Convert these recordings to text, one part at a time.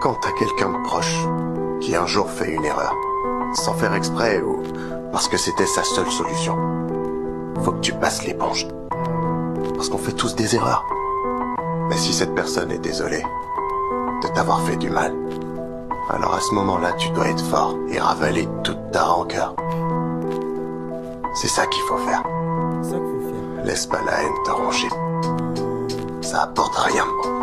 Quand t'as quelqu'un de proche qui un jour fait une erreur, sans faire exprès ou parce que c'était sa seule solution, faut que tu passes l'éponge. Parce qu'on fait tous des erreurs. Mais si cette personne est désolée de t'avoir fait du mal, alors à ce moment-là, tu dois être fort et ravaler toute ta rancœur. C'est ça qu'il faut faire. Laisse pas la haine te ronger. Ça apporte rien de bon.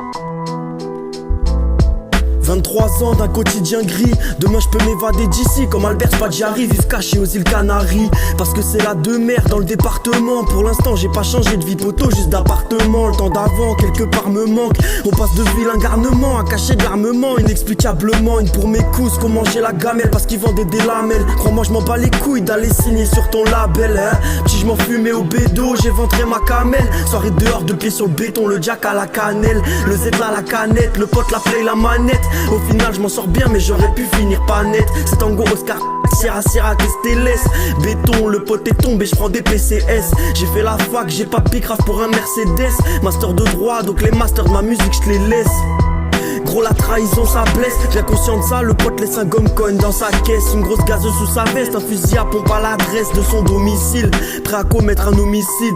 23 ans d'un quotidien gris. Demain je peux m'évader d'ici comme Albert Spaggiari, vivre caché aux îles Canaries. Parce que c'est la demeure dans le département. Pour l'instant j'ai pas changé de vie poteau, juste d'appartement. Le temps d'avant quelque part me manque. On passe de vilain garnement à cacher de l'armement. Inexplicablement une pour mes couses, comment manger la gamelle parce qu'ils vendaient des lamelles. Crois-moi je m'en bats les couilles d'aller signer sur ton label hein. Petit je m'en fumais au bédo, j'ai ventré ma camelle. Soirée dehors, de pied sur le béton, le jack à la cannelle. Le Z là la canette, le pote la play la manette. Au final je m'en sors bien mais j'aurais pu finir pas net. C'est Tango Oscar Sierra Esteles. Béton, le pote est tombé, je prends des PCS. J'ai fait la fac, j'ai pas picrave pour un Mercedes. Master de droit, donc les masters de ma musique je les laisse. Gros la trahison ça blesse, j'ai conscient de ça, le pote laisse un gomme coin dans sa caisse. Une grosse gazeuse sous sa veste, un fusil à pompe à l'adresse de son domicile. Prêt à commettre un homicide.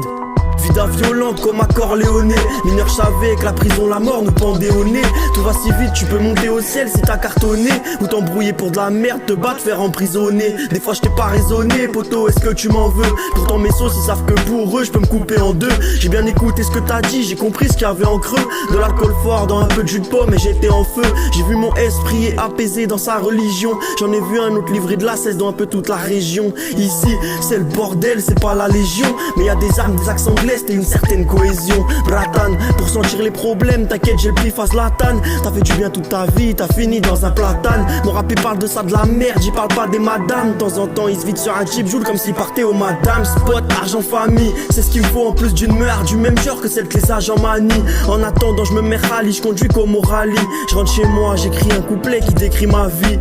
Vida violente comme à Corleone. Mineur savait que la prison, la mort nous pendait au nez. Tout va si vite, tu peux monter au ciel si t'as cartonné. Ou t'embrouiller pour de la merde, te battre, faire emprisonner. Des fois je t'ai pas raisonné, poto, est-ce que tu m'en veux? Pourtant mes sauces ils savent que pour eux je peux me couper en deux. J'ai bien écouté ce que t'as dit, j'ai compris ce qu'il y avait en creux. De l'alcool fort dans un peu de jus de pomme et j'étais en feu. J'ai vu mon esprit apaisé dans sa religion. J'en ai vu un autre livré de la cesse dans un peu toute la région. Ici c'est le bordel, c'est pas la légion. Mais y a des armes, des accents anglais et une certaine cohésion. Bratan, pour sentir les problèmes, t'inquiète j'ai le pif à Zlatan. T'as fait du bien toute ta vie, t'as fini dans un platane. Mon rap il parle de ça de la merde, j'y parle pas des madames. De temps en temps il se vide sur un chip, joue comme s'il partait au madame. Spot, argent, famille, c'est ce qu'il me faut en plus d'une meurtre du même genre que celle que les agents manient. En attendant je me mets rallye, je conduis comme au rallye. Je rentre chez moi, j'écris un couplet qui décrit ma vie.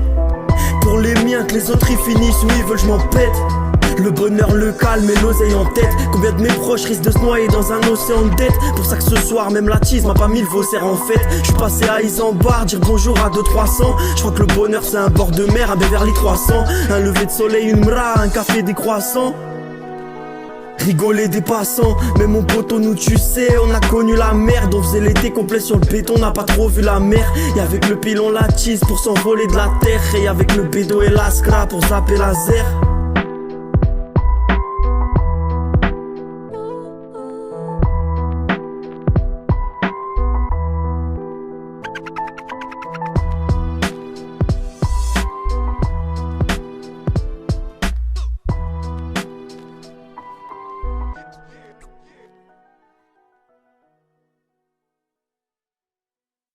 Pour les miens que les autres y finissent, oui ils veulent je m'en pète. Le bonheur, le calme et l'oseille en tête. Combien de mes proches risquent de se noyer dans un océan de dette. Pour ça que ce soir, même la tease m'a pas mis le faussaire en fête. J'suis passé à Isambard, dire bonjour à 200-300. J'crois que le bonheur c'est un bord de mer, un Beverly 300. Un lever de soleil, une mra, un café, des croissants. Rigoler des passants, mais mon poteau nous tu sais, on a connu la merde. On faisait l'été complet sur le béton, on n'a pas trop vu la mer. Et avec le pilon la tease pour s'envoler de la terre. Et avec le bédo et la scrap pour zapper la zère.